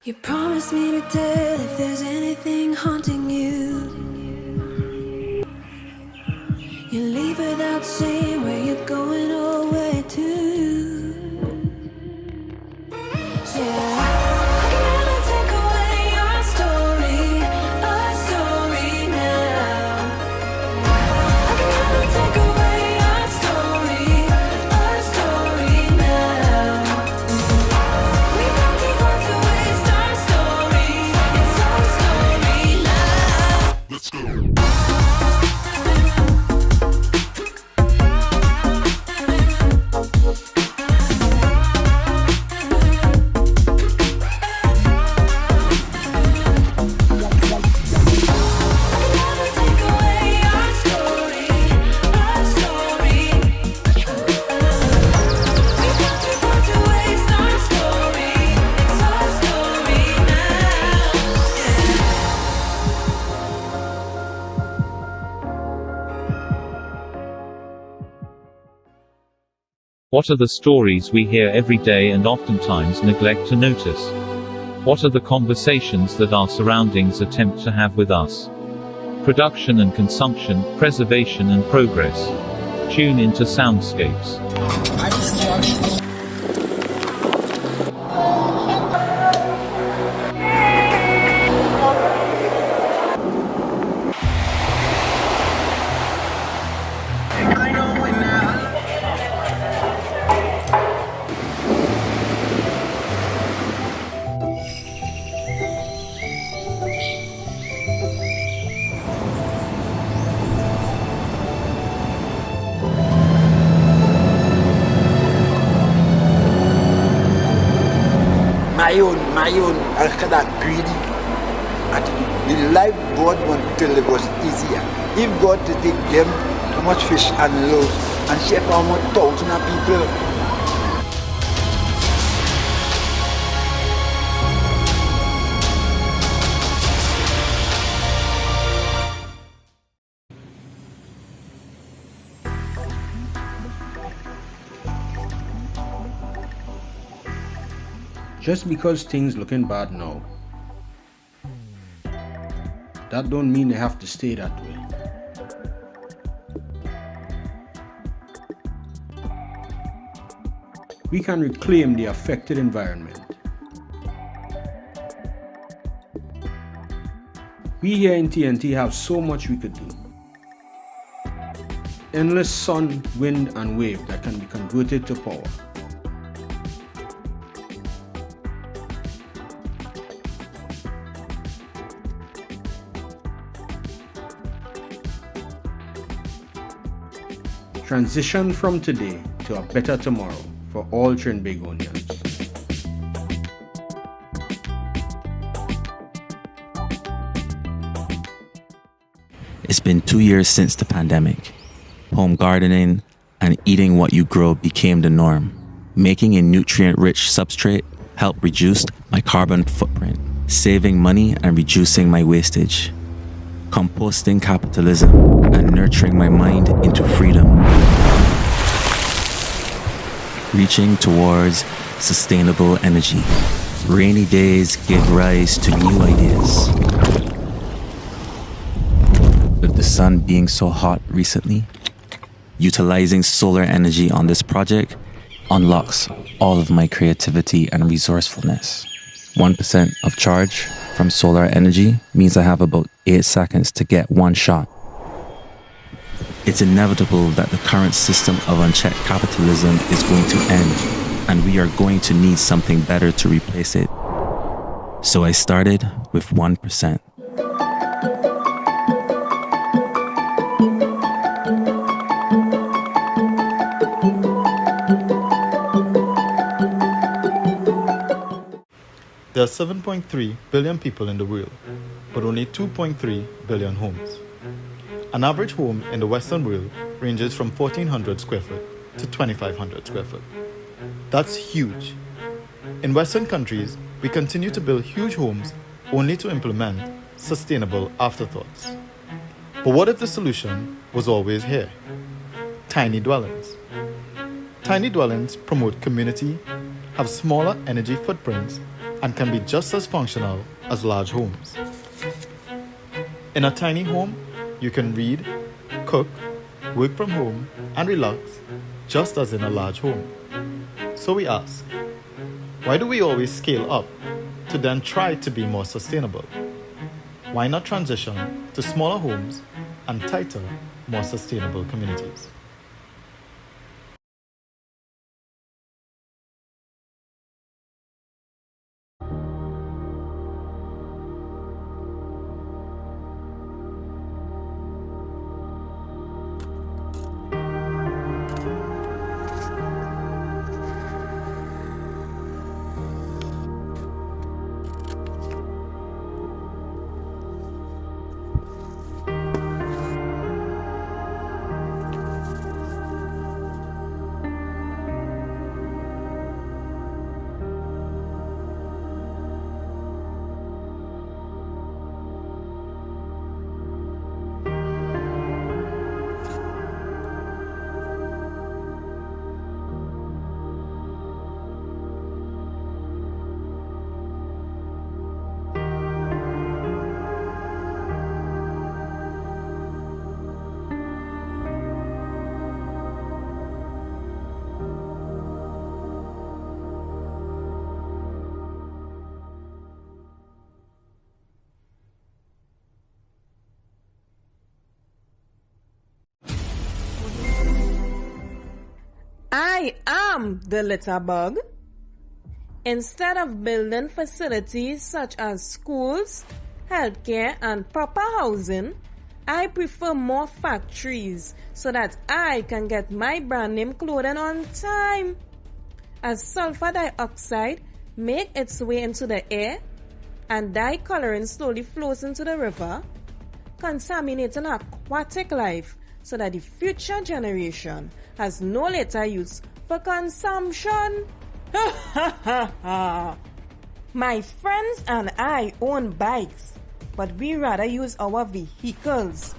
You promised me to tell if there's anything haunting you. You leave without saying where you're going or where to. Yeah, I can never take away your story, our story now. I can never take away our story now. We've got too far to waste our story, it's our story now. Let's go. What are the stories we hear every day and oftentimes neglect to notice? What are the conversations that our surroundings attempt to have with us? Production and consumption, preservation and progress. Tune into Soundscapes. My own, I got that greedy. And the life God wanted to live was easier. If God to take them too much fish and loaves and share how much thousands of people. Just because things looking bad now, that don't mean they have to stay that way. We can reclaim the affected environment. We here in TNT have so much we could do. Endless sun, wind and wave that can be converted to power. Transition from today to a better tomorrow for all Trinbagonians. It's been 2 years since the pandemic. Home gardening and eating what you grow became the norm. Making a nutrient-rich substrate helped reduce my carbon footprint, saving money and reducing my wastage. Composting capitalism and nurturing my mind into freedom. Reaching towards sustainable energy. Rainy days give rise to new ideas. With the sun being so hot recently, utilizing solar energy on this project unlocks all of my creativity and resourcefulness. 1% of charge from solar energy means I have about 8 seconds to get one shot. It's inevitable that the current system of unchecked capitalism is going to end, and we are going to need something better to replace it. So I started with 1%. There are 7.3 billion people in the world, but only 2.3 billion homes. An average home in the Western world ranges from 1,400 square foot to 2,500 square foot. That's huge. In Western countries, we continue to build huge homes only to implement sustainable afterthoughts. But what if the solution was always here? Tiny dwellings. Tiny dwellings promote community, have smaller energy footprints, and can be just as functional as large homes. In a tiny home, you can read, cook, work from home, and relax, just as in a large home. So we ask, why do we always scale up to then try to be more sustainable? Why not transition to smaller homes and tighter, more sustainable communities? I am the litter bug. Instead of building facilities such as schools, healthcare, and proper housing, I prefer more factories so that I can get my brand name clothing on time. As sulfur dioxide makes its way into the air and dye coloring slowly flows into the river, contaminating aquatic life so that the future generation has no later use for consumption. My friends and I own bikes, but we rather use our vehicles.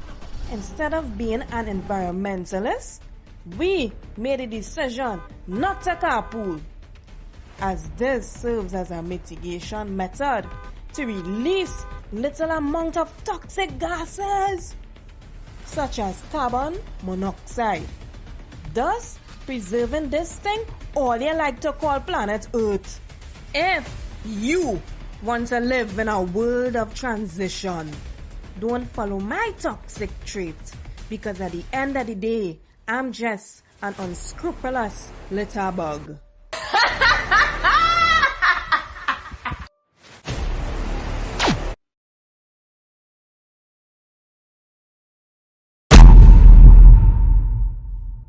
Instead of being an environmentalist, we made a decision not to carpool, as this serves as a mitigation method to release little amount of toxic gases, such as carbon monoxide, thus preserving this thing all you like to call planet Earth. If you want to live in a world of transition, don't follow my toxic trait, because at the end of the day, I'm just an unscrupulous litter bug.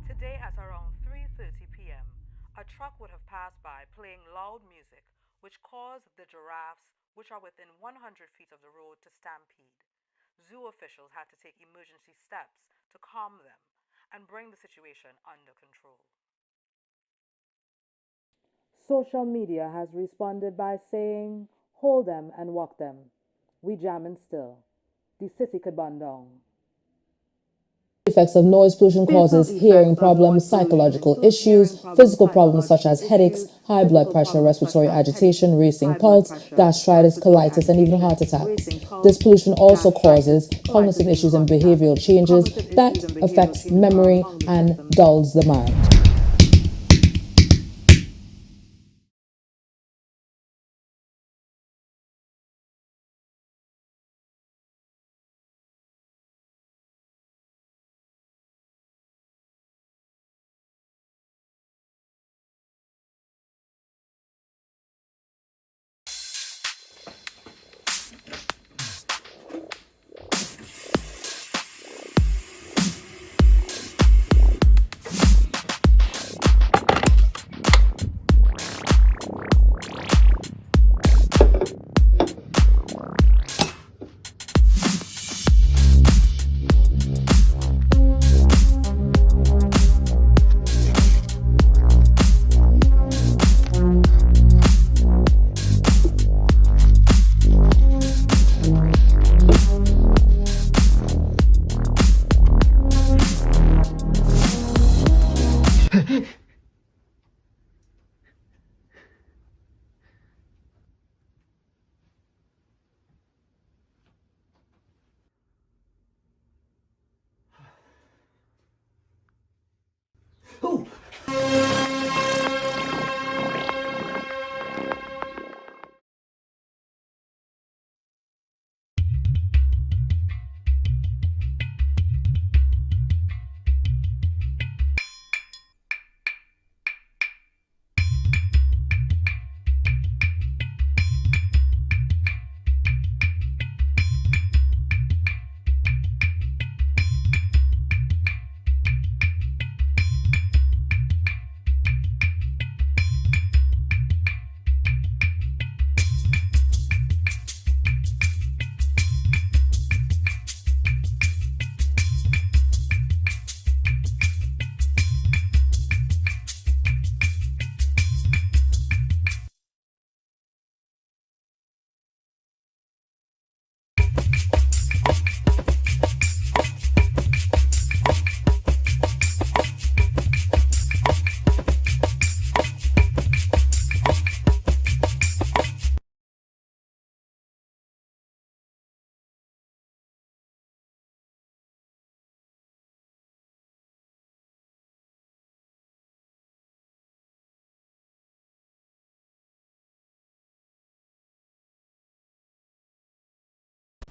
Today at around 3:30 p.m., a truck would have passed by playing loud music, which caused the giraffes, which are within 100 feet of the road, to stampede. Zoo officials had to take emergency steps to calm them and bring the situation under control. Social media has responded by saying, hold them and walk them. We jamming still. The city could burn down. Effects of noise pollution causes hearing problems, psychological issues, physical problems such as headaches, high blood pressure, respiratory agitation, racing pulse, gastritis, colitis, and even heart attacks. This pollution also causes cognitive issues and behavioral changes that affects memory and dulls the mind. Ooh.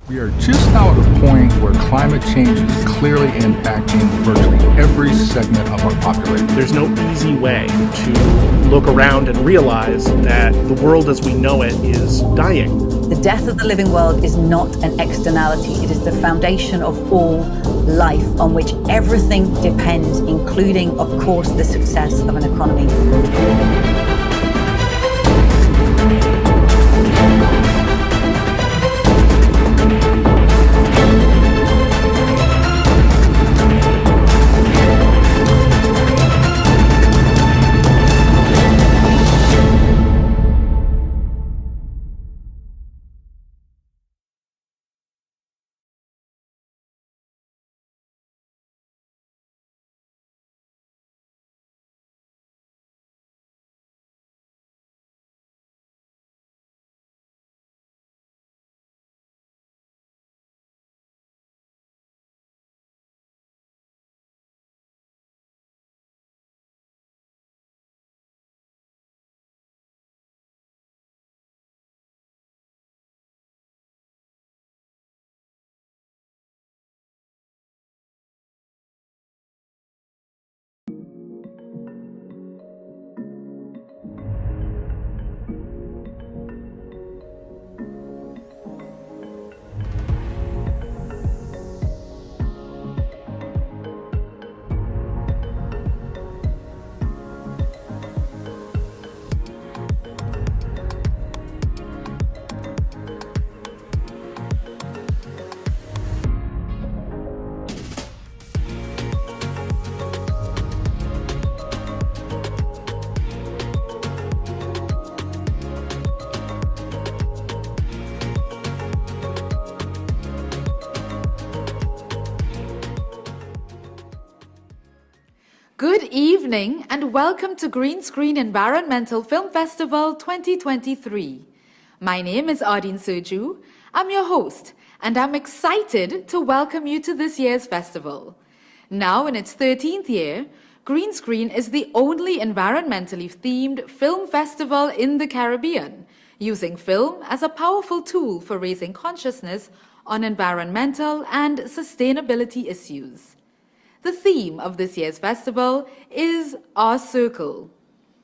We are just now at a point where climate change is clearly impacting virtually every segment of our population. There's no easy way to look around and realize that the world as we know it is dying. The death of the living world is not an externality. It is the foundation of all life on which everything depends, including, of course, the success of an economy. Good evening and welcome to Green Screen Environmental Film Festival 2023. My name is Ardeen Serju. I'm your host and I'm excited to welcome you to this year's festival. Now in its 13th year, Green Screen is the only environmentally themed film festival in the Caribbean, using film as a powerful tool for raising consciousness on environmental and sustainability issues. The theme of this year's festival is Our Circle.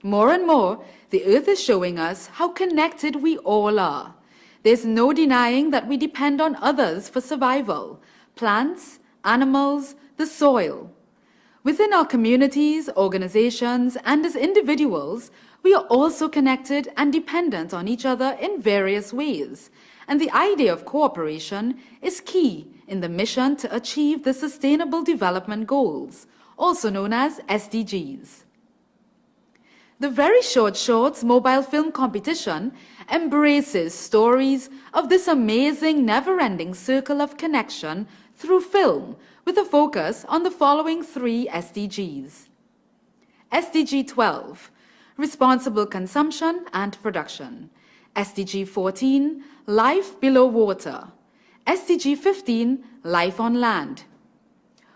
More and more, the Earth is showing us how connected we all are. There's no denying that we depend on others for survival: plants, animals, the soil. Within our communities, organizations, and as individuals, we are also connected and dependent on each other in various ways. And the idea of cooperation is key in the mission to achieve the Sustainable Development Goals, also known as SDGs. The Very Short Shorts mobile film competition embraces stories of this amazing, never-ending circle of connection through film, with a focus on the following 3 SDGs. SDG 12, Responsible Consumption and Production. SDG 14, Life Below Water. SDG 15, Life on Land.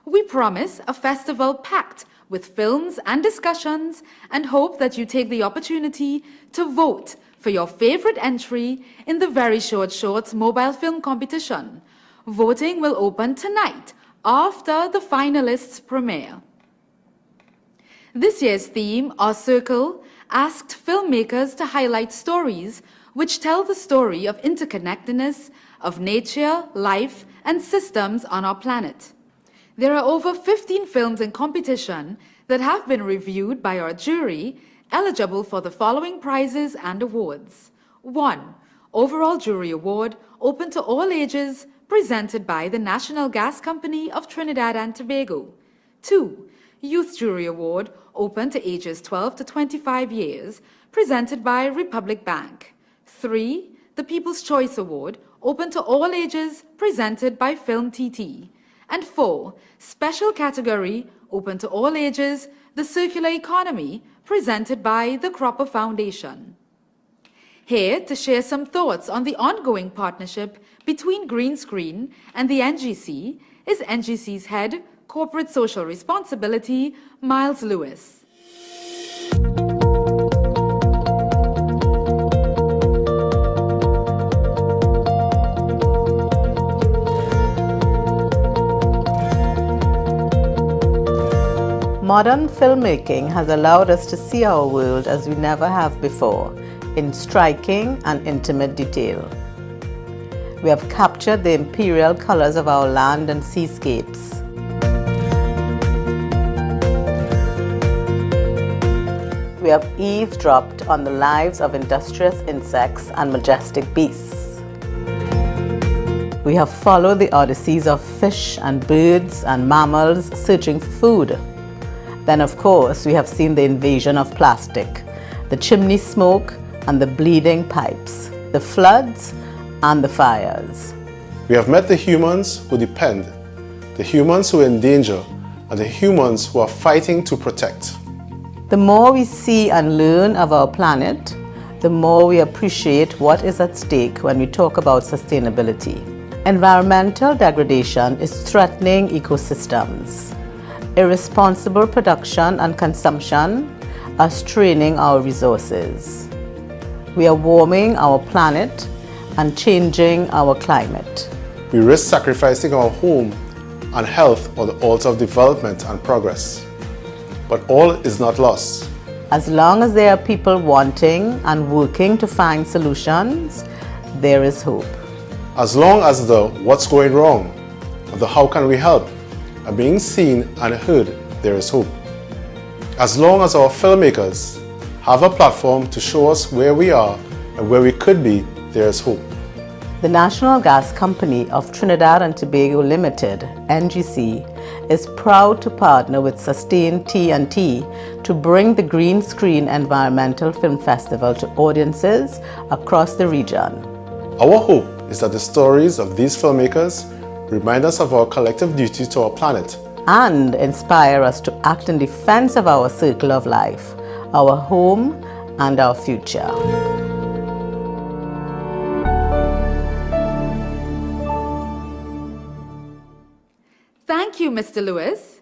We promise a festival packed with films and discussions, and hope that you take the opportunity to vote for your favorite entry in the Very Short Shorts mobile film competition. Voting will open tonight after the finalists premiere. This year's theme, Our Circle, asked filmmakers to highlight stories which tell the story of interconnectedness of nature, life, and systems on our planet. There are over 15 films in competition that have been reviewed by our jury, eligible for the following prizes and awards. 1. Overall Jury Award, open to all ages, presented by the National Gas Company of Trinidad and Tobago. 2. Youth Jury Award, open to ages 12 to 25 years, presented by Republic Bank. 3. The People's Choice Award, open to all ages, presented by Film TT. And 4. Special category, open to all ages, the Circular Economy, presented by the Cropper Foundation. Here to share some thoughts on the ongoing partnership between Green Screen and the NGC is NGC's head, Corporate Social Responsibility, Miles Lewis. Modern filmmaking has allowed us to see our world as we never have before, in striking and intimate detail. We have captured the imperial colors of our land and seascapes. We have eavesdropped on the lives of industrious insects and majestic beasts. We have followed the odysseys of fish and birds and mammals searching for food. Then, of course, we have seen the invasion of plastic, the chimney smoke and the bleeding pipes, the floods and the fires. We have met the humans who depend, the humans who are in danger, and the humans who are fighting to protect. The more we see and learn of our planet, the more we appreciate what is at stake when we talk about sustainability. Environmental degradation is threatening ecosystems. Irresponsible production and consumption are straining our resources. We are warming our planet and changing our climate. We risk sacrificing our home and health on the altar of development and progress. But all is not lost. As long as there are people wanting and working to find solutions, there is hope. As long as the what's going wrong and the how can we help are being seen and heard, there is hope. As long as our filmmakers have a platform to show us where we are and where we could be, there is hope. The National Gas Company of Trinidad and Tobago Limited, NGC, is proud to partner with Sustain T&T to bring the Green Screen Environmental Film Festival to audiences across the region. Our hope is that the stories of these filmmakers remind us of our collective duty to our planet and inspire us to act in defense of our circle of life, our home and our future. Thank you, Mr. Lewis.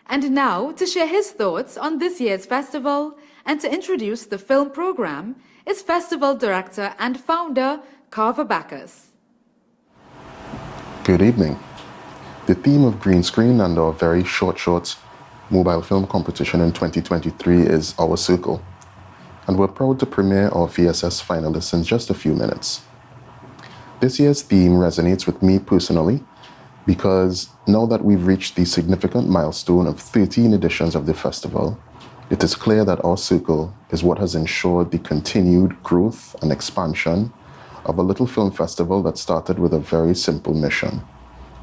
And now, to share his thoughts on this year's festival and to introduce the film program is Festival Director and Founder, Carver Backus. Good evening. The theme of Green Screen and our Very Short Shorts mobile film competition in 2023 is Our Circle, and we're proud to premiere our VSS finalists in just a few minutes. This year's theme resonates with me personally because now that we've reached the significant milestone of 13 editions of the festival, it is clear that Our Circle is what has ensured the continued growth and expansion of a little film festival that started with a very simple mission: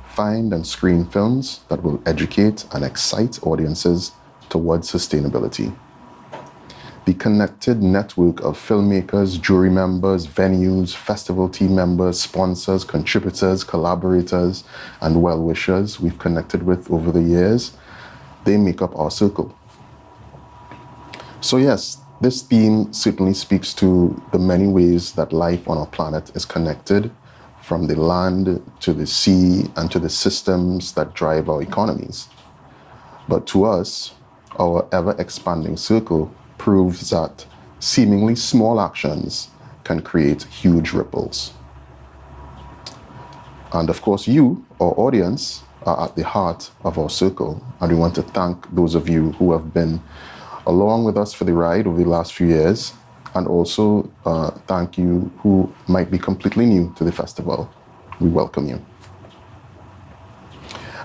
find and screen films that will educate and excite audiences towards sustainability. The connected network of filmmakers, jury members, venues, festival team members, sponsors, contributors, collaborators, and well-wishers we've connected with over the years, they make up Our Circle. So yes, this theme certainly speaks to the many ways that life on our planet is connected, from the land to the sea and to the systems that drive our economies. But to us, our ever-expanding circle proves that seemingly small actions can create huge ripples. And of course, you, our audience, are at the heart of our circle, and we want to thank those of you who have been along with us for the ride over the last few years, and also thank you who might be completely new to the festival. We welcome you.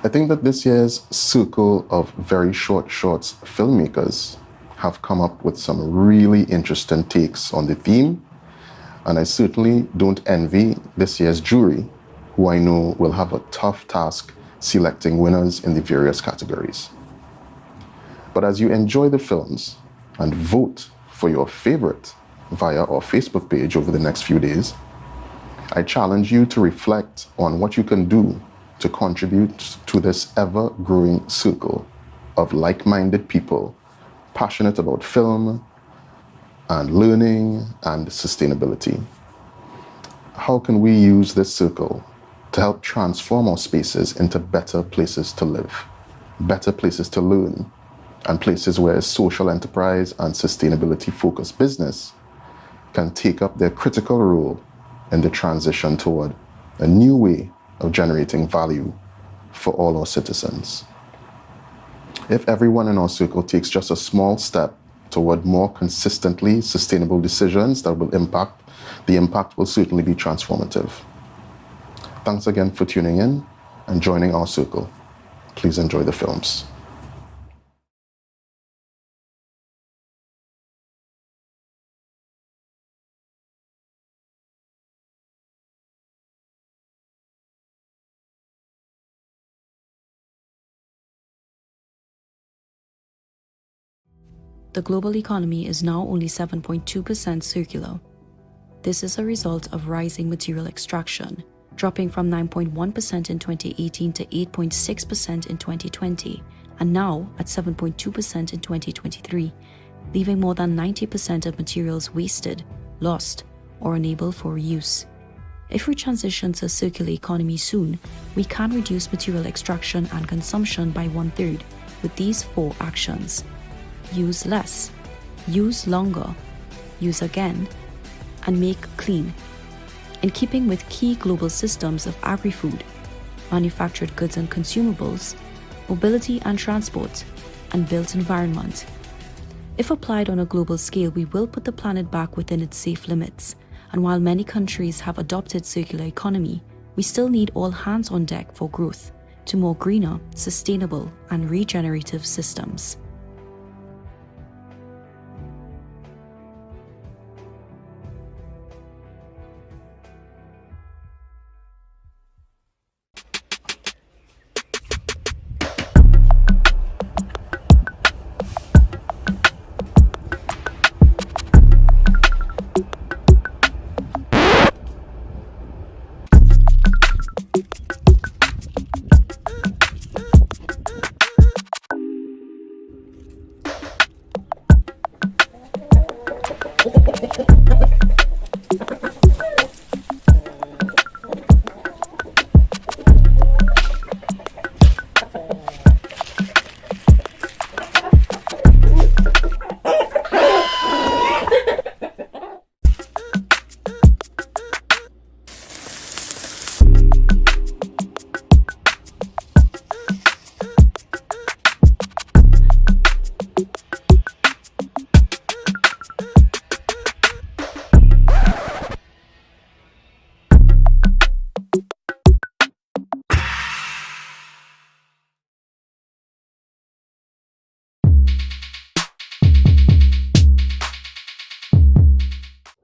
I think that this year's circle of very short shorts filmmakers have come up with some really interesting takes on the theme, and I certainly don't envy this year's jury, who I know will have a tough task selecting winners in the various categories. But as you enjoy the films and vote for your favorite via our Facebook page over the next few days, I challenge you to reflect on what you can do to contribute to this ever-growing circle of like-minded people passionate about film and learning and sustainability. How can we use this circle to help transform our spaces into better places to live, better places to learn, and places where social enterprise and sustainability-focused business can take up their critical role in the transition toward a new way of generating value for all our citizens. If everyone in our circle takes just a small step toward more consistently sustainable decisions that will impact, the impact will certainly be transformative. Thanks again for tuning in and joining our circle. Please enjoy the films. The global economy is now only 7.2% circular. This is a result of rising material extraction, dropping from 9.1% in 2018 to 8.6% in 2020, and now at 7.2% in 2023, leaving more than 90% of materials wasted, lost, or unable for reuse. If we transition to a circular economy soon, we can reduce material extraction and consumption by 1/3 with these 4 actions. Use less, use longer, use again, and make clean. In keeping with key global systems of agri-food, manufactured goods and consumables, mobility and transport, and built environment. If applied on a global scale, we will put the planet back within its safe limits. And while many countries have adopted circular economy, we still need all hands on deck for growth to more greener, sustainable, and regenerative systems.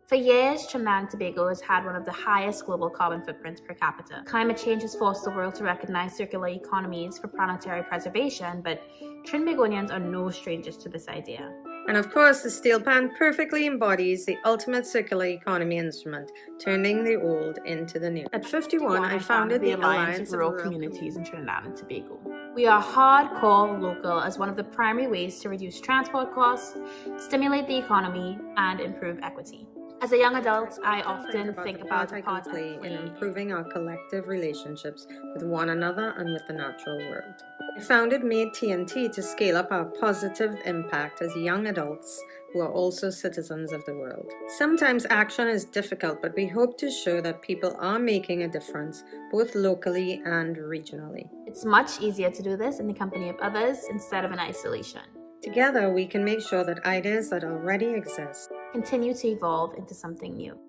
For years, Trinidad and Tobago has had one of the highest global carbon footprints per capita. Climate change has forced the world to recognize circular economies for planetary preservation, but Trinbagonians are no strangers to this idea. And of course, the steel pan perfectly embodies the ultimate circular economy instrument, turning the old into the new. At 51, I founded the Alliance of Rural Communities in Trinidad and Tobago. We are hardcore local as one of the primary ways to reduce transport costs, stimulate the economy, and improve equity. As a young adult, I often often think about the part I play in play improving our collective relationships with one another and with the natural world. I founded Made TNT to scale up our positive impact as young adults who are also citizens of the world. Sometimes action is difficult, but we hope to show that people are making a difference, both locally and regionally. It's much easier to do this in the company of others instead of in isolation. Together, we can make sure that ideas that already exist continue to evolve into something new.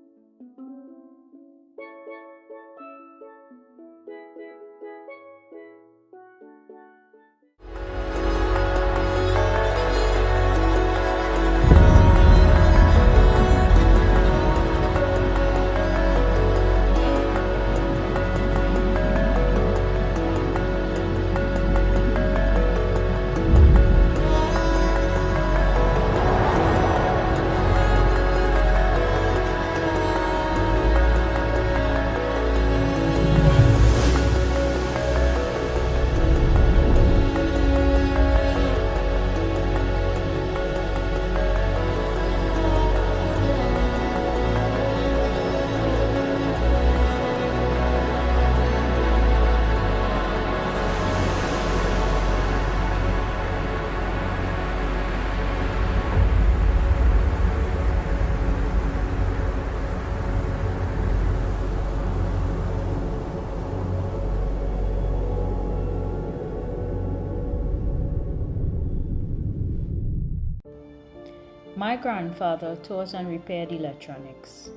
My grandfather taught and repaired electronics.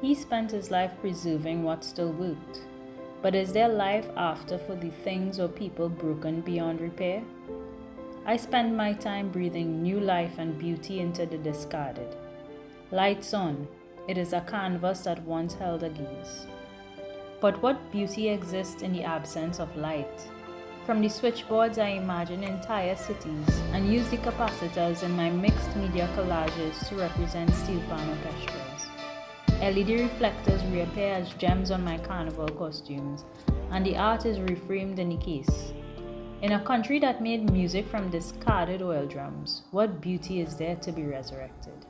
He spent his life preserving what still worked. But is there life after for the things or people broken beyond repair? I spend my time breathing new life and beauty into the discarded. Lights on, it is a canvas that once held a gaze. But what beauty exists in the absence of light? From the switchboards, I imagine entire cities and use the capacitors in my mixed media collages to represent steel pan orchestras. LED reflectors reappear as gems on my carnival costumes, and the art is reframed in the case. In a country that made music from discarded oil drums, what beauty is there to be resurrected?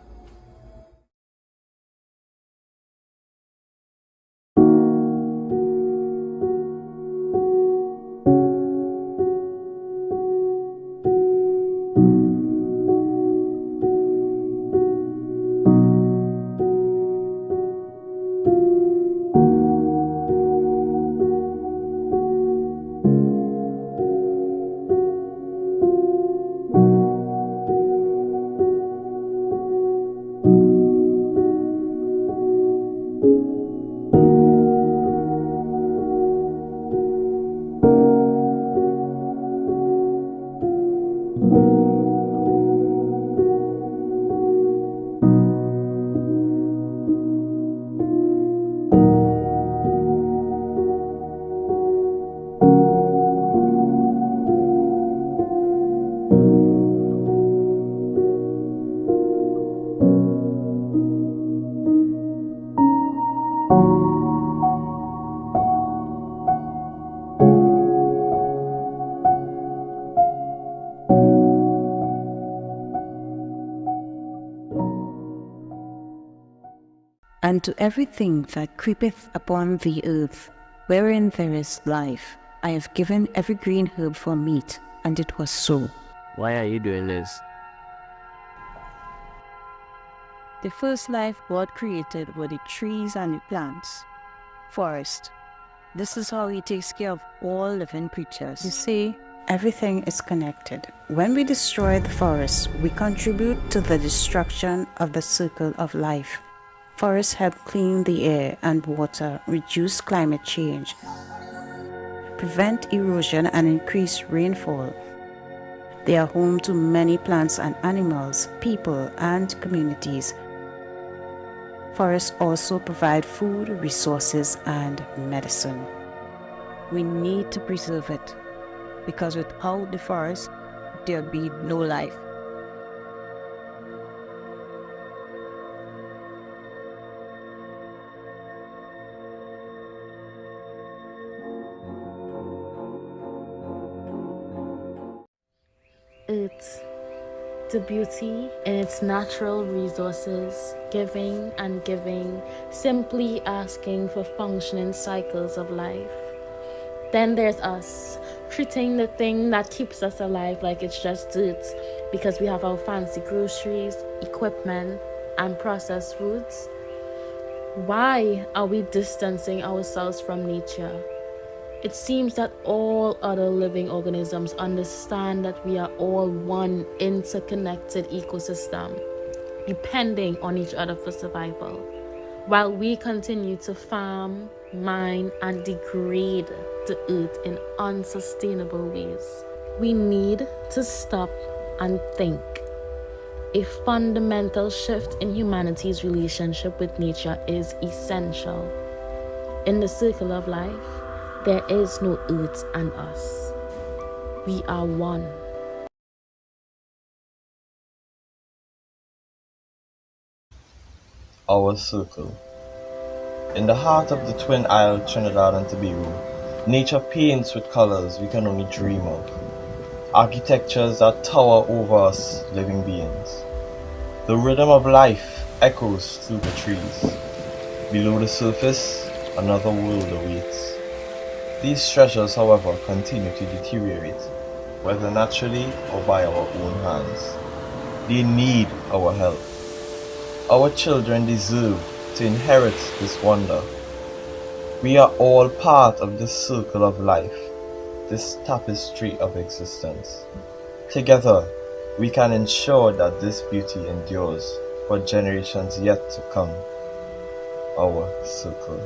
And to everything that creepeth upon the earth, wherein there is life, I have given every green herb for meat, and it was so. Why are you doing this? The first life God created were the trees and the plants. Forest. This is how He takes care of all living creatures. You see, everything is connected. When we destroy the forest, we contribute to the destruction of the circle of life. Forests help clean the air and water, reduce climate change, prevent erosion and increase rainfall. They are home to many plants and animals, people and communities. Forests also provide food, resources and medicine. We need to preserve it, because without the forest, there'd be no life. Earth, the beauty in its natural resources, giving and giving, simply asking for functioning cycles of life. Then there's us, treating the thing that keeps us alive like it's just dirt because we have our fancy groceries, equipment, and processed foods. Why are we distancing ourselves from nature? It seems that all other living organisms understand that we are all one interconnected ecosystem, depending on each other for survival, while we continue to farm, mine, and degrade the earth in unsustainable ways. We need to stop and think. A fundamental shift in humanity's relationship with nature is essential. In the circle of life, there is no earth and us. We are one. Our circle. In the heart of the twin isle Trinidad and Tobago, nature paints with colors we can only dream of. Architectures that tower over us living beings. The rhythm of life echoes through the trees. Below the surface, another world awaits. These treasures, however, continue to deteriorate, whether naturally or by our own hands. They need our help. Our children deserve to inherit this wonder. We are all part of this circle of life, this tapestry of existence. Together, we can ensure that this beauty endures for generations yet to come. Our circle.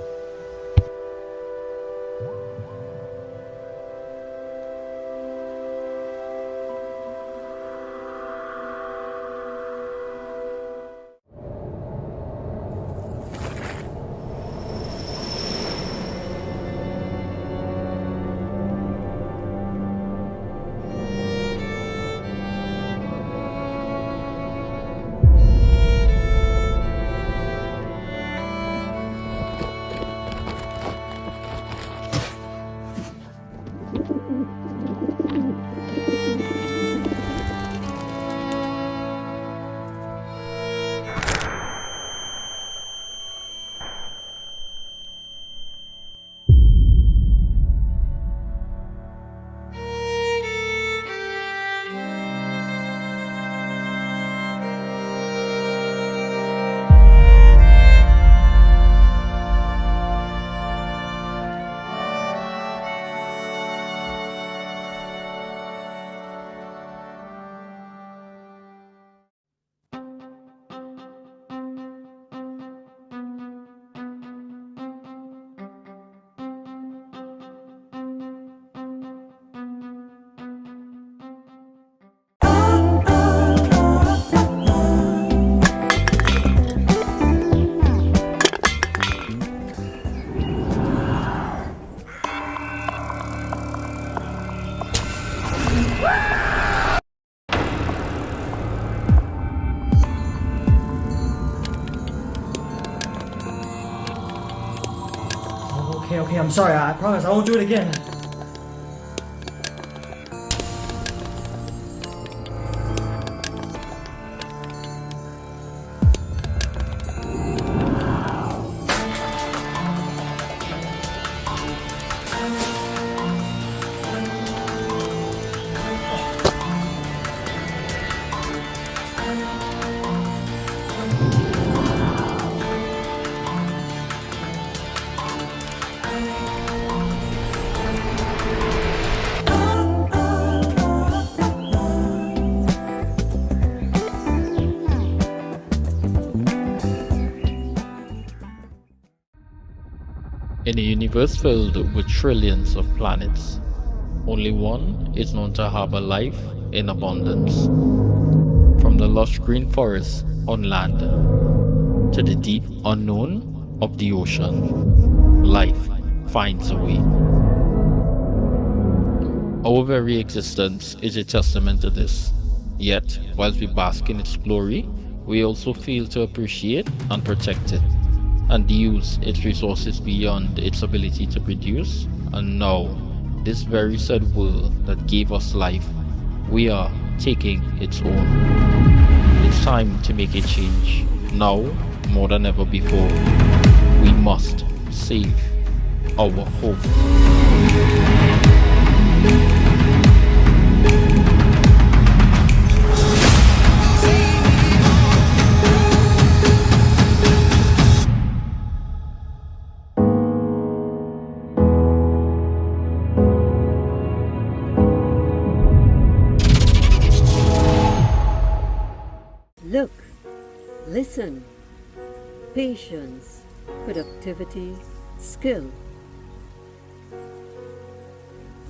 Okay, I'm sorry. I promise I won't do it again. In a universe filled with trillions of planets, only one is known to harbor life in abundance. From the lush green forests on land to the deep unknown of the ocean, life finds a way. Our very existence is a testament to this. Yet, whilst we bask in its glory, we also fail to appreciate and protect it, and use its resources beyond its ability to produce. And now, this very said world that gave us life, we are taking its own. It's time to make a change. Now, more than ever before, we must save our home. Look, listen, patience, productivity, skill.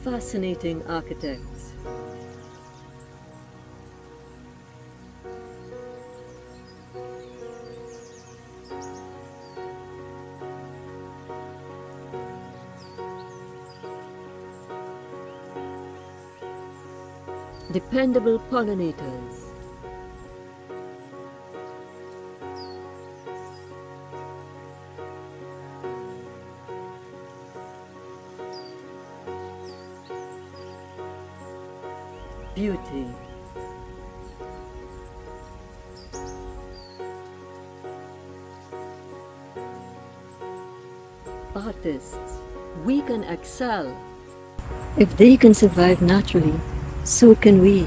Fascinating architects. Dependable pollinators. Beauty. Artists, we can excel. If they can survive naturally, so can we.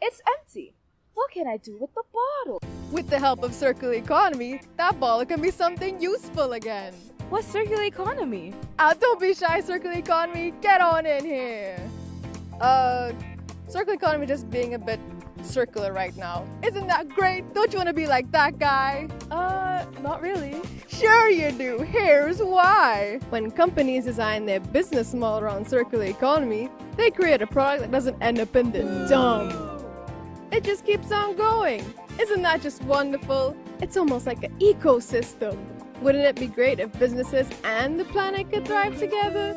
It's empty. What can I do with the bottle? With the help of circular economy, that bottle can be something useful again. What's circular economy? Don't be shy, circular economy. Get on in here. Circular economy just being a bit circular right now. Isn't that great? Don't you want to be like that guy? Not really. Sure you do. Here's why. When companies design their business model around circular economy, they create a product that doesn't end up in the dump. It just keeps on going. Isn't that just wonderful? It's almost like an ecosystem. Wouldn't it be great if businesses and the planet could thrive together?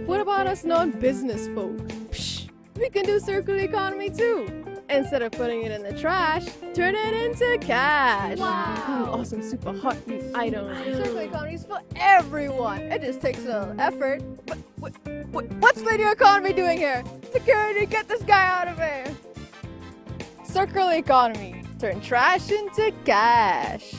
What about us non-business folk? Psh, we can do circular economy too. Instead of putting it in the trash, turn it into cash. Wow. Awesome, super hot new items. Circular economy is for everyone. It just takes a little effort. What's linear economy doing here? Security, get this guy out of here. Circular economy. Turn trash into cash.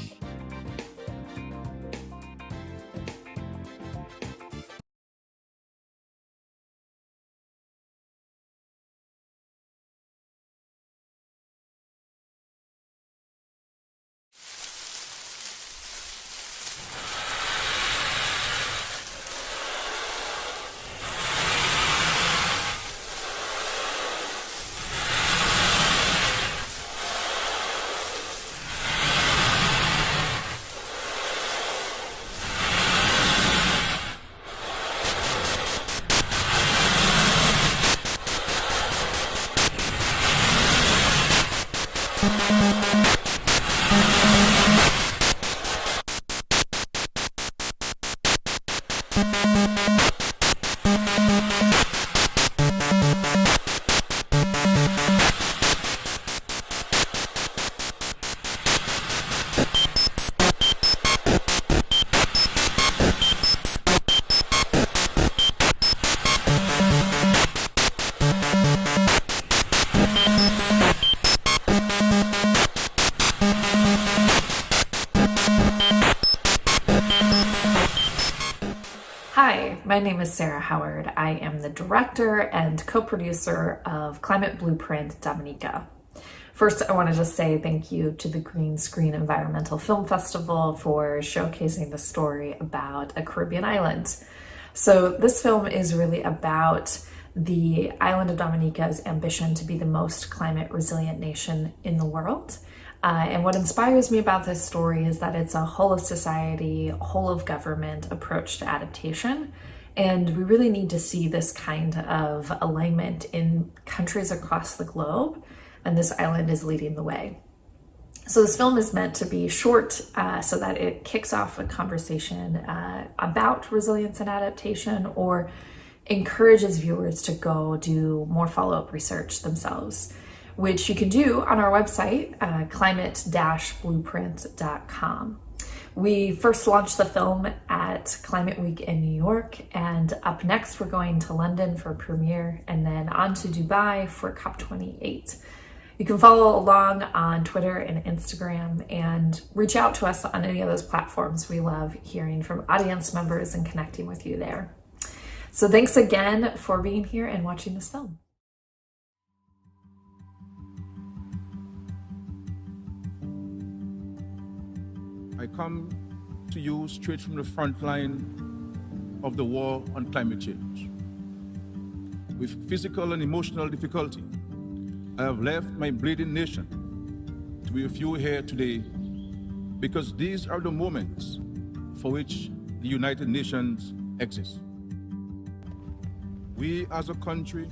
my name is Sarah Howard. I am the director and co-producer of Climate Blueprint Dominica. First, I want to just say thank you to the Green Screen Environmental Film Festival for showcasing the story about a Caribbean island. So this film is really about the island of Dominica's ambition to be the most climate resilient nation in the world. And what inspires me about this story is that it's a whole of society, whole of government approach to adaptation. And we really need to see this kind of alignment in countries across the globe. And this island is leading the way. So this film is meant to be short so that it kicks off a conversation about resilience and adaptation, or encourages viewers to go do more follow-up research themselves, which you can do on our website, climate-blueprint.com. We first launched the film at Climate Week in New York, and up next we're going to London for a premiere, and then on to Dubai for COP28. You can follow along on Twitter and Instagram and reach out to us on any of those platforms. We love hearing from audience members and connecting with you there. So thanks again for being here and watching this film. I come to you straight from the front line of the war on climate change. With physical and emotional difficulty, I have left my bleeding nation to be with you here today, because these are the moments for which the United Nations exists. We as a country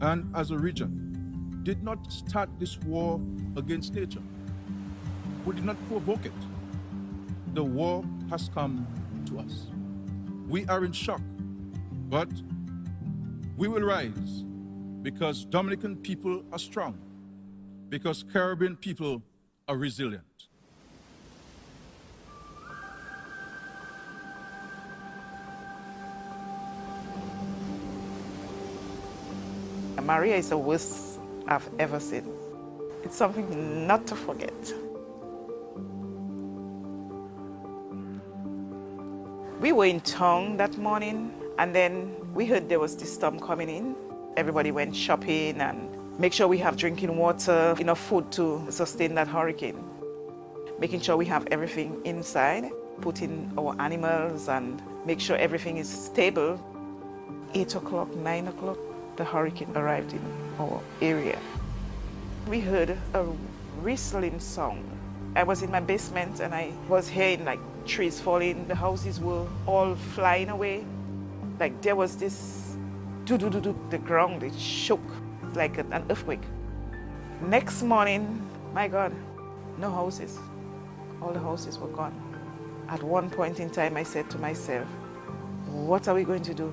and as a region did not start this war against nature. We did not provoke it. The war has come to us. We are in shock, but we will rise, because Dominican people are strong, because Caribbean people are resilient. Maria is the worst I've ever seen. It's something not to forget. We were in town that morning, and then we heard there was this storm coming in. Everybody went shopping and make sure we have drinking water, enough food to sustain that hurricane. Making sure we have everything inside, put in our animals and make sure everything is stable. 8 o'clock, 9 o'clock, the hurricane arrived in our area. We heard a whistling sound. I was in my basement and I was hearing like trees falling. The houses were all flying away. Like there was this do-do-do-do, the ground, it shook like an earthquake. Next morning, my God, no houses. All the houses were gone. At one point in time, I said to myself, what are we going to do?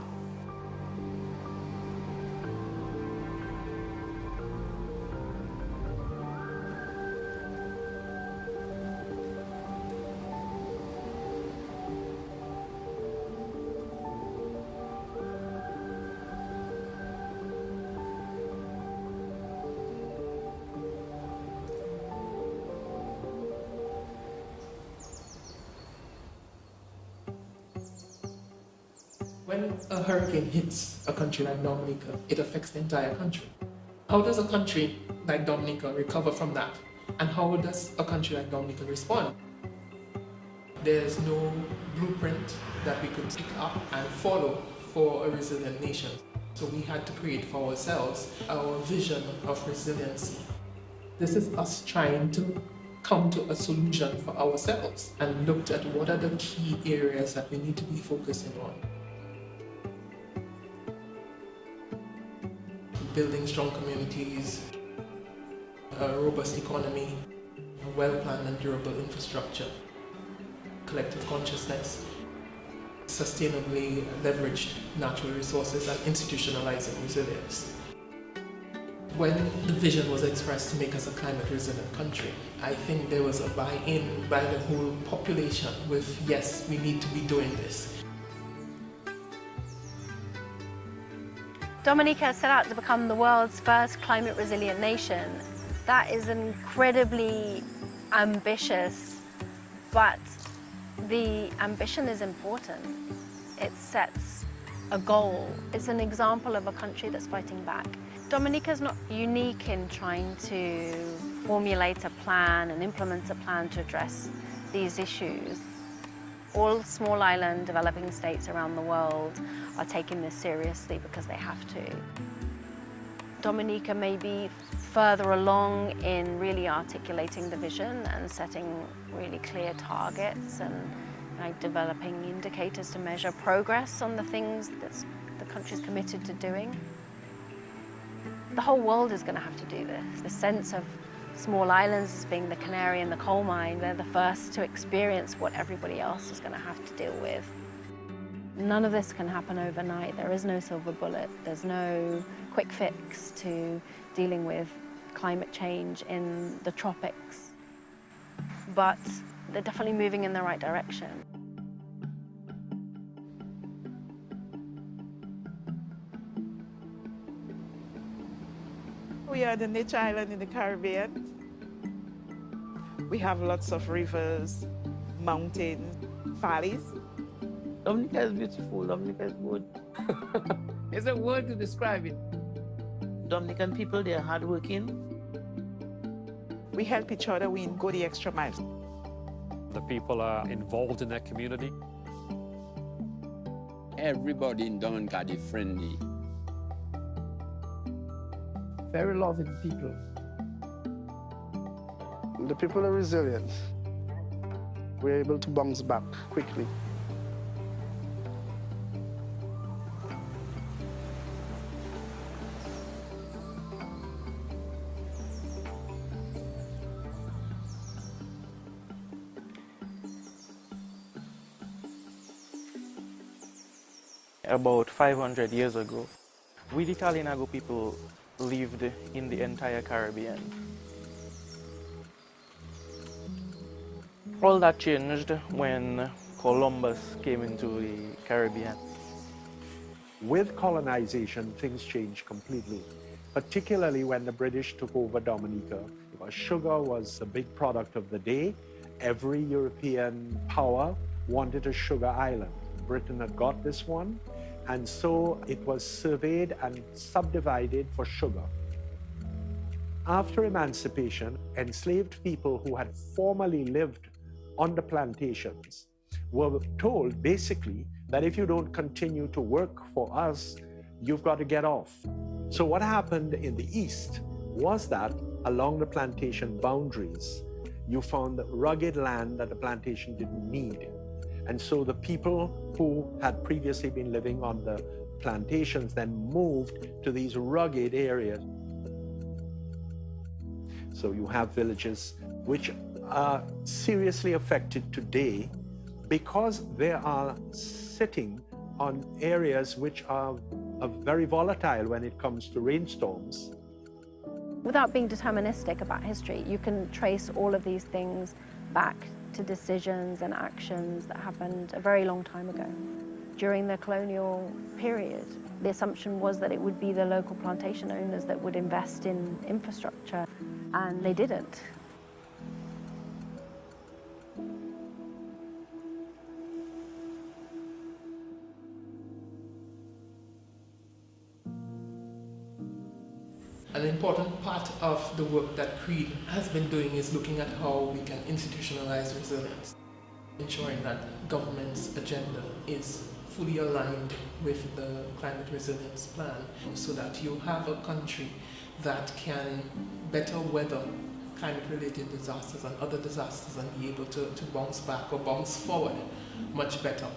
When a hurricane hits a country like Dominica, it affects the entire country. How does a country like Dominica recover from that? And how does a country like Dominica respond? There's no blueprint that we could pick up and follow for a resilient nation. So we had to create for ourselves our vision of resiliency. This is us trying to come to a solution for ourselves and looked at what are the key areas that we need to be focusing on. Building strong communities, a robust economy, a well-planned and durable infrastructure, collective consciousness, sustainably leveraged natural resources, and institutionalizing resilience. When the vision was expressed to make us a climate resilient country, I think there was a buy-in by the whole population with, yes, we need to be doing this. Dominica set out to become the world's first climate resilient nation. That is incredibly ambitious, but the ambition is important. it sets a goal. It's an example of a country that's fighting back. Dominica's not unique in trying to formulate a plan and implement a plan to address these issues. All small island developing states around the world are taking this seriously because they have to. Dominica may be further along in really articulating the vision and setting really clear targets and developing indicators to measure progress on the things that the country's committed to doing. The whole world is going to have to do this. The sense of small islands as being the canary in the coal mine, they're the first to experience what everybody else is going to have to deal with. None of this can happen overnight. There is no silver bullet. There's no quick fix to dealing with climate change in the tropics. But they're definitely moving in the right direction. We are the niche island in the Caribbean. We have lots of rivers, mountains, valleys. Dominica is beautiful, Dominica is good. There's a word to describe it. Dominican people, they're hardworking. We help each other, we go the extra mile. The people are involved in their community. Everybody in Dominica is friendly. Very loving people. The people are resilient. We're able to bounce back quickly. About 500 years ago, we the Kalinago people lived in the entire Caribbean. All that changed when Columbus came into the Caribbean. With colonization, things changed completely, particularly when the British took over Dominica. Because sugar was a big product of the day. Every European power wanted a sugar island. Britain had got this one, and so it was surveyed and subdivided for sugar. After emancipation, enslaved people who had formerly lived on the plantations were told basically that if you don't continue to work for us, you've got to get off. So what happened in the East was that along the plantation boundaries, you found rugged land that the plantation didn't need. And so the people who had previously been living on the plantations then moved to these rugged areas. So you have villages which are seriously affected today because they are sitting on areas which are very volatile when it comes to rainstorms. Without being deterministic about history, you can trace all of these things back to decisions and actions that happened a very long time ago. During the colonial period, the assumption was that it would be the local plantation owners that would invest in infrastructure, and they didn't. An important part of the work that CREED has been doing is looking at how we can institutionalize resilience, ensuring that government's agenda is fully aligned with the climate resilience plan so that you have a country that can better weather climate-related disasters and other disasters and be able to bounce back or bounce forward much better.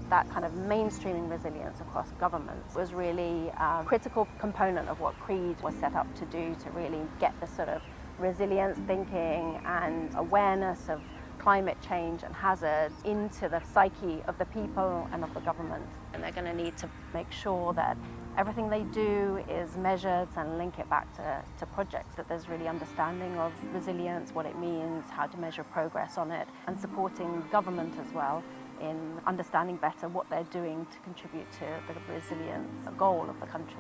That kind of mainstreaming resilience across governments was really a critical component of what CREED was set up to do, to really get the sort of resilience thinking and awareness of climate change and hazards into the psyche of the people and of the government. And they're going to need to make sure that everything they do is measured and link it back to projects, that there's really understanding of resilience, what it means, how to measure progress on it, and supporting government as well in understanding better what they're doing to contribute to the resilience goal of the country.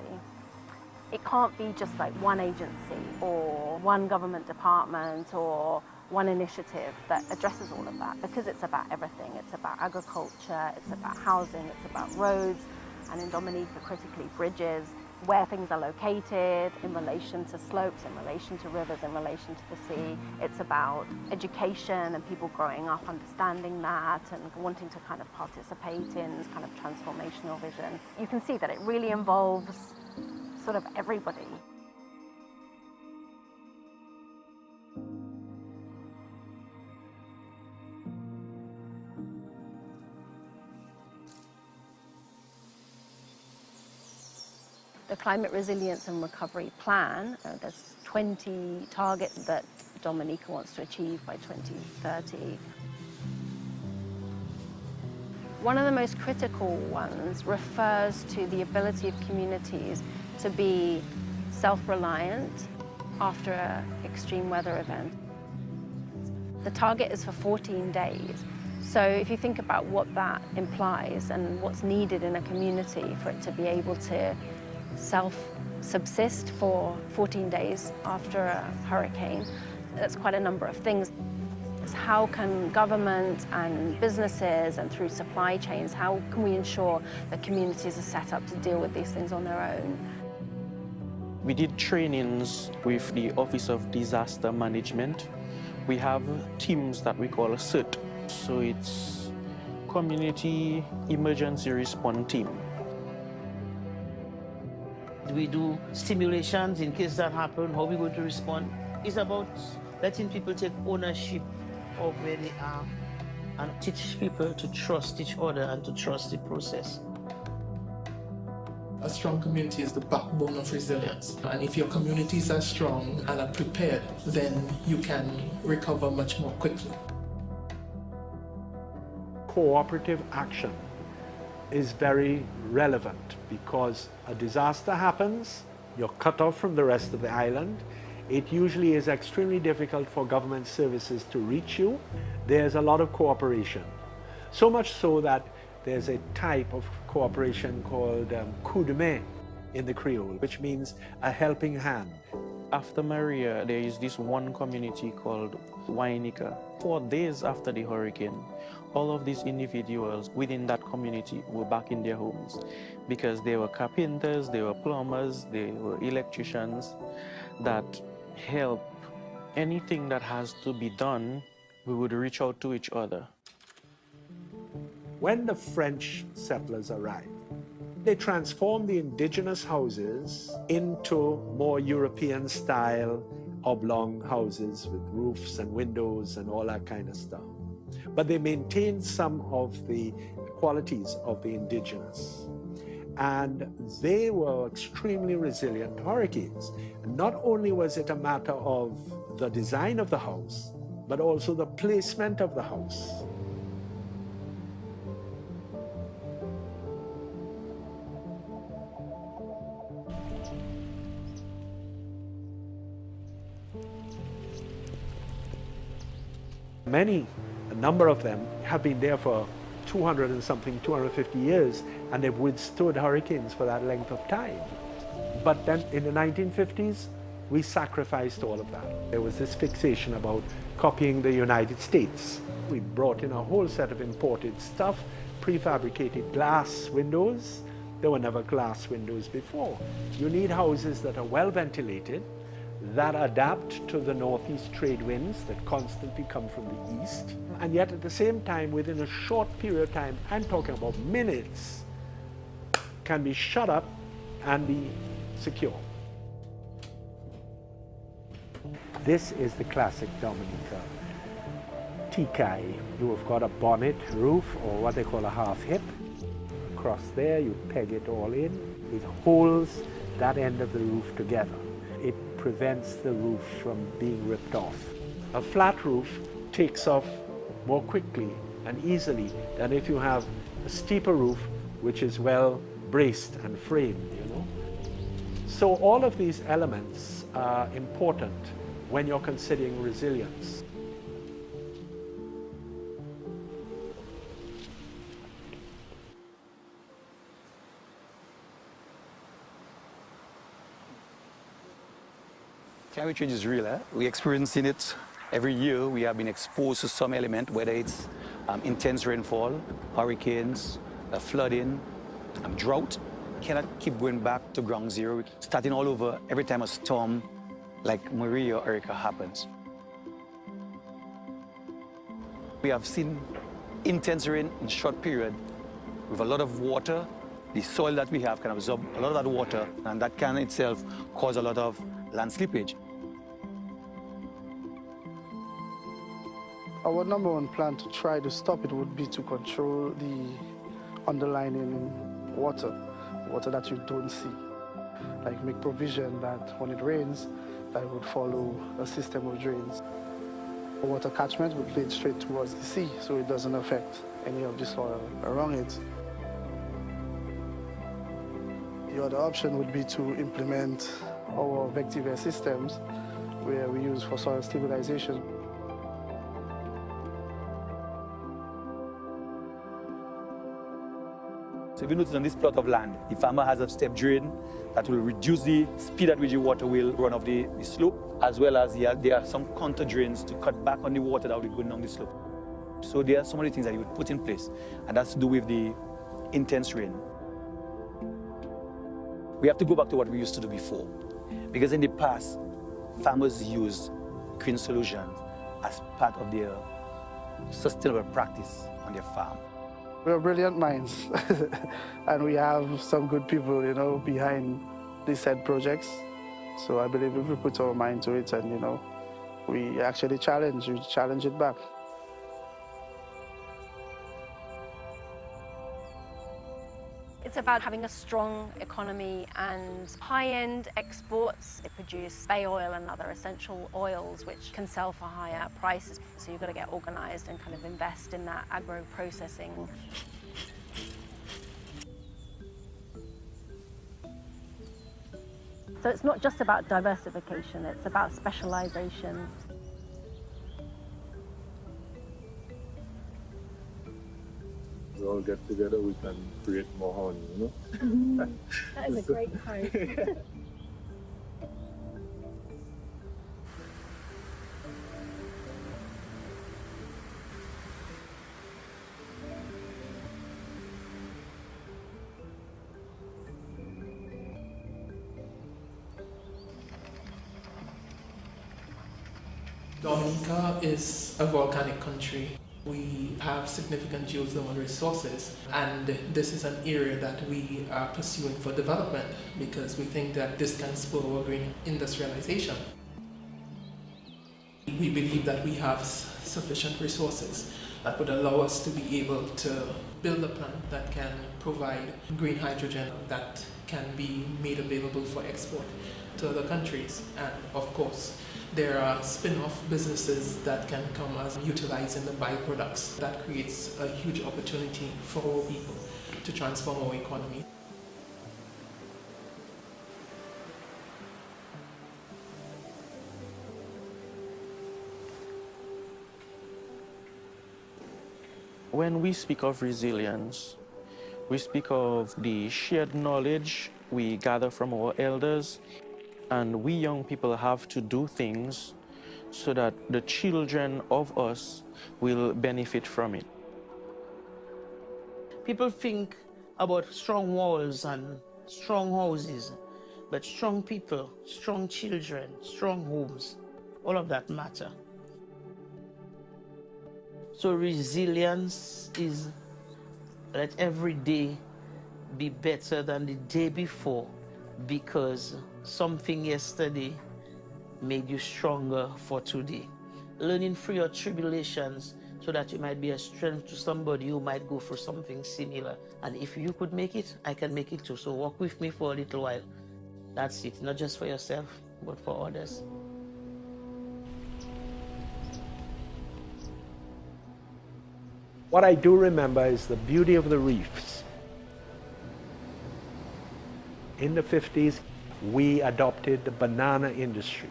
It can't be just like one agency or one government department or one initiative that addresses all of that, because it's about everything. It's about agriculture, it's about housing, it's about roads, and in Dominica, critically, bridges, where things are located in relation to slopes, in relation to rivers, in relation to the sea. It's about education and people growing up understanding that and wanting to kind of participate in this kind of transformational vision. You can see that it really involves sort of everybody. The Climate Resilience and Recovery Plan, there's 20 targets that Dominica wants to achieve by 2030. One of the most critical ones refers to the ability of communities to be self-reliant after an extreme weather event. The target is for 14 days. So if you think about what that implies and what's needed in a community for it to be able to self-subsist for 14 days after a hurricane, that's quite a number of things. It's how can government and businesses and through supply chains, how can we ensure that communities are set up to deal with these things on their own? We did trainings with the Office of Disaster Management. We have teams that we call a CERT. So it's Community Emergency Response Team. We do simulations in case that happens, how we're going to respond. It's about letting people take ownership of where they are and teach people to trust each other and to trust the process. A strong community is the backbone of resilience. And if your communities are strong and are prepared, then you can recover much more quickly. Cooperative action is very relevant because a disaster happens, you're cut off from the rest of the island. It usually is extremely difficult for government services to reach you. There's a lot of cooperation. So much so that there's a type of cooperation called coup de main in the Creole, which means a helping hand. After Maria, there is this one community called Dominica. 4 days after the hurricane, all of these individuals within that community were back in their homes because they were carpenters, they were plumbers, they were electricians that help. Anything that has to be done, we would reach out to each other. When the French settlers arrived, they transformed the indigenous houses into more European-style oblong houses with roofs and windows and all that kind of stuff. But they maintained some of the qualities of the indigenous. And they were extremely resilient to hurricanes. And not only was it a matter of the design of the house, but also the placement of the house. A number of them have been there for 200 and something, 250 years, and they've withstood hurricanes for that length of time. But then in the 1950s, we sacrificed all of that. There was this fixation about copying the United States. We brought in a whole set of imported stuff, prefabricated glass windows. There were never glass windows before. You need houses that are well ventilated, that adapt to the northeast trade winds that constantly come from the east. And yet at the same time, within a short period of time, I'm talking about minutes, can be shut up and be secure. This is the classic Dominica Tikai. You have got a bonnet roof, or what they call a half hip. Across there, you peg it all in. It holds that end of the roof together. It prevents the roof from being ripped off. A flat roof takes off more quickly and easily than if you have a steeper roof which is well braced and framed, you know. So all of these elements are important when you're considering resilience. Climate change is real, eh? We're experiencing it Every year we have been exposed to some element, whether it's intense rainfall, hurricanes, flooding, drought. Cannot keep going back to ground zero, starting all over every time a storm like Maria or Erica happens. We have seen intense rain in short period with a lot of water. The soil that we have can absorb a lot of that water, and that can itself cause a lot of land slippage. Our number one plan to try to stop it would be to control the underlying water that you don't see. Like make provision that when it rains, that it would follow a system of drains. The water catchment would lead straight towards the sea, so it doesn't affect any of the soil around it. The other option would be to implement our vector systems, where we use for soil stabilization. So if you notice on this plot of land, the farmer has a step drain that will reduce the speed at which the water will run off the slope, as well as there are some contour drains to cut back on the water that will be going down the slope. So there are so many things that you would put in place, and that's to do with the intense rain. We have to go back to what we used to do before, because in the past, farmers used green solutions as part of their sustainable practice on their farm. We're brilliant minds, and we have some good people, behind these said projects. So I believe if we put our mind to it and, we actually challenge it back. It's about having a strong economy and high-end exports. They produce bay oil and other essential oils which can sell for higher prices. So you've got to get organised and kind of invest in that agro-processing. So it's not just about diversification, it's about specialisation. We all get together, we can create more honey, That is a great quote. Dominica is a volcanic country. We have significant geothermal resources, and this is an area that we are pursuing for development because we think that this can spur our green industrialization. We believe that we have sufficient resources that would allow us to be able to build a plant that can provide green hydrogen that can be made available for export to other countries. And of course, there are spin-off businesses that can come as utilizing the byproducts. That creates a huge opportunity for our people to transform our economy. When we speak of resilience, we speak of the shared knowledge we gather from our elders, and we young people have to do things so that the children of us will benefit from it. People think about strong walls and strong houses, but strong people, strong children, strong homes, all of that matter. So resilience is let every day be better than the day before, because something yesterday made you stronger for today. Learning through your tribulations so that you might be a strength to somebody who might go through something similar. And if you could make it, I can make it too. So walk with me for a little while. That's it, not just for yourself, but for others. What I do remember is the beauty of the reefs. In the 50s, we adopted the banana industry.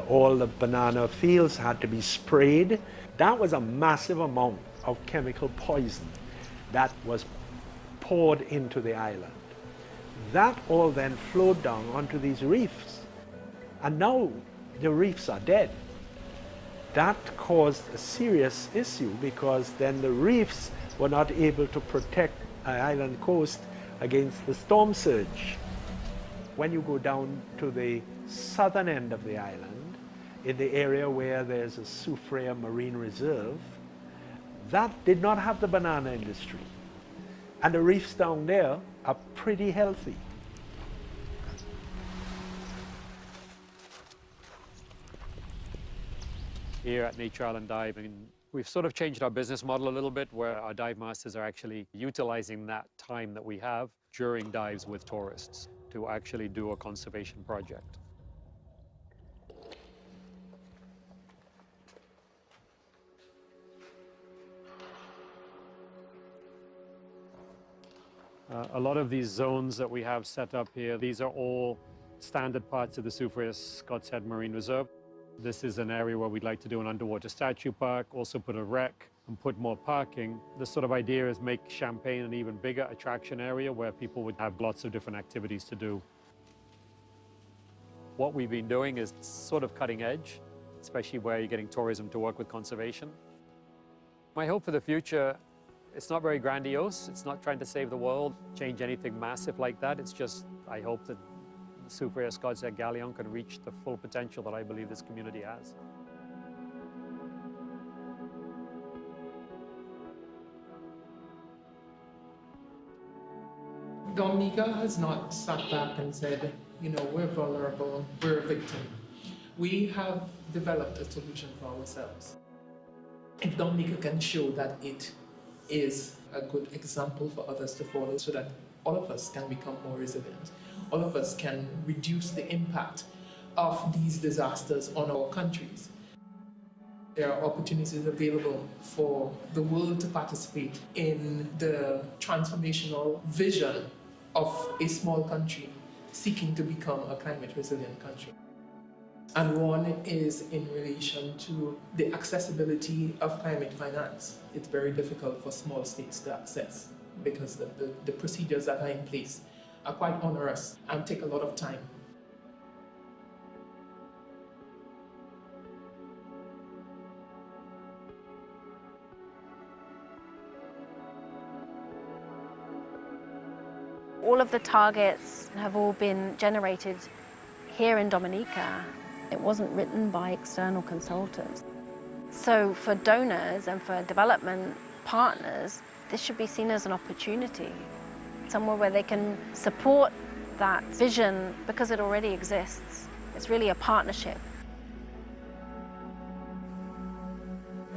All the banana fields had to be sprayed. That was a massive amount of chemical poison that was poured into the island. That all then flowed down onto these reefs. And now the reefs are dead. That caused a serious issue because then the reefs were not able to protect an island coast against the storm surge. When you go down to the southern end of the island, in the area where there's a Soufriere Marine Reserve, that did not have the banana industry. And the reefs down there are pretty healthy. Here at Nature Island Diving, we've sort of changed our business model a little bit, where our dive masters are actually utilizing that time that we have during dives with tourists to actually do a conservation project. A lot of these zones that we have set up here, these are all standard parts of the Soufriere Scott's Head Marine Reserve. This is an area where we'd like to do an underwater statue park, also put a wreck and put more parking. The sort of idea is make Champagne an even bigger attraction area where people would have lots of different activities to do. What we've been doing is sort of cutting edge, especially where you're getting tourism to work with conservation. My hope for the future, it's not very grandiose. It's not trying to save the world, change anything massive like that. It's just, I hope that the Soufriere Scott's Head Galleon can reach the full potential that I believe this community has. Dominica has not sat back and said, you know, we're vulnerable, we're a victim. We have developed a solution for ourselves. If Dominica can show that it is a good example for others to follow, so that all of us can become more resilient, all of us can reduce the impact of these disasters on our countries. There are opportunities available for the world to participate in the transformational vision of a small country seeking to become a climate resilient country. And one is in relation to the accessibility of climate finance. It's very difficult for small states to access because the procedures that are in place are quite onerous and take a lot of time. All of the targets have all been generated here in Dominica. It wasn't written by external consultants. So for donors and for development partners, this should be seen as an opportunity, somewhere where they can support that vision because it already exists. It's really a partnership.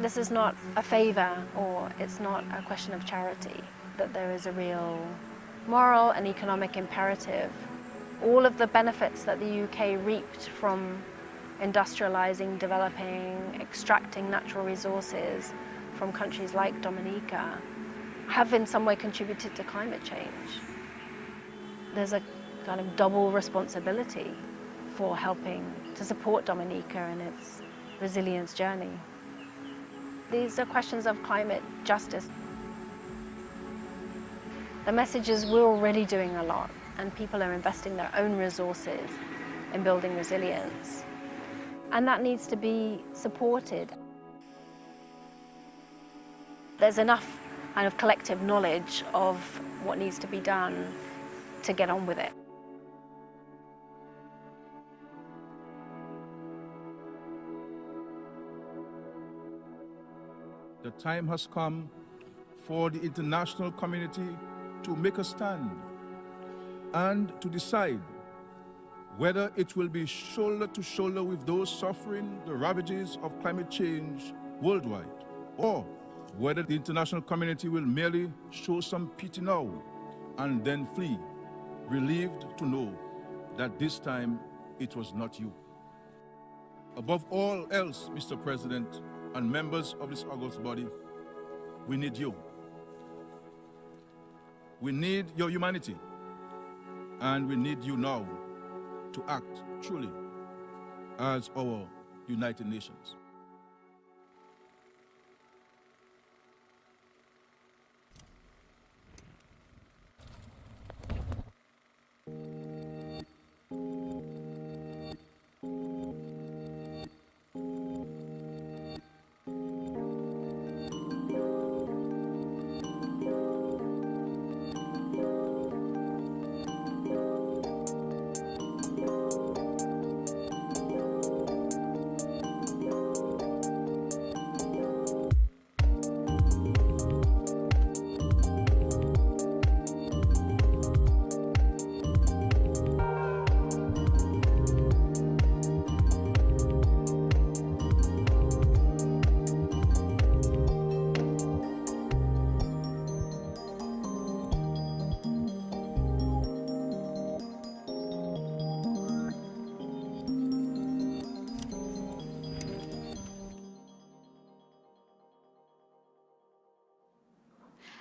This is not a favor, or it's not a question of charity, that there is a real moral and economic imperative. All of the benefits that the UK reaped from industrializing, developing, extracting natural resources from countries like Dominica have in some way contributed to climate change. There's a kind of double responsibility for helping to support Dominica in its resilience journey. These are questions of climate justice. The message is we're already doing a lot, and people are investing their own resources in building resilience. And that needs to be supported. There's enough kind of collective knowledge of what needs to be done to get on with it. The time has come for the international community to make a stand and to decide whether it will be shoulder to shoulder with those suffering the ravages of climate change worldwide, or whether the international community will merely show some pity now and then flee, relieved to know that this time it was not you. Above all else, Mr. President and members of this august body, we need you. We need your humanity, and we need you now to act truly as our United Nations.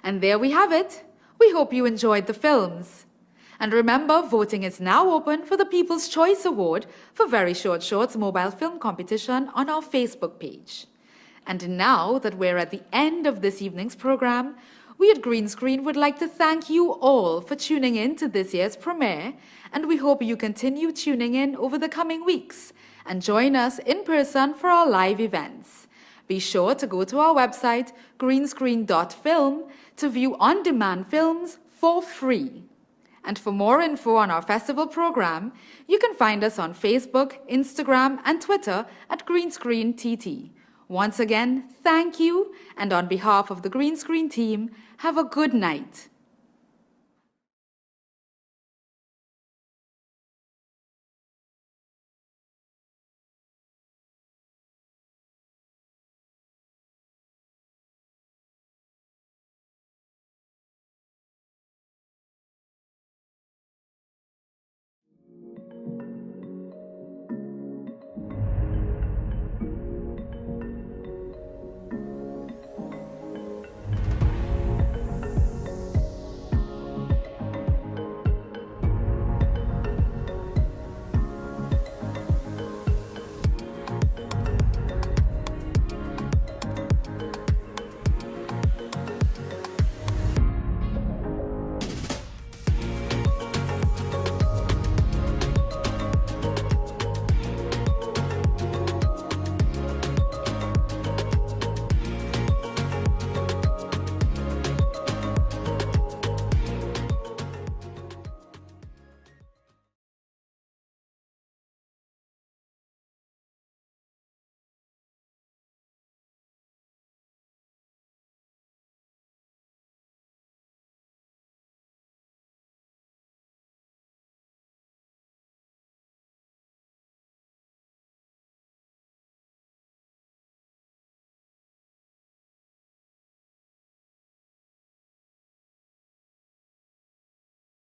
And there we have it. We hope you enjoyed the films. And remember, voting is now open for the People's Choice Award for Very Short Shorts mobile film competition on our Facebook page. And now that we're at the end of this evening's program, we at Green Screen would like to thank you all for tuning in to this year's premiere, and we hope you continue tuning in over the coming weeks and join us in person for our live events. Be sure to go to our website, greenscreen.film, to view on-demand films for free. And for more info on our festival program, you can find us on Facebook, Instagram, and Twitter at GreenscreenTT. Once again, thank you, and on behalf of the Green Screen team, have a good night.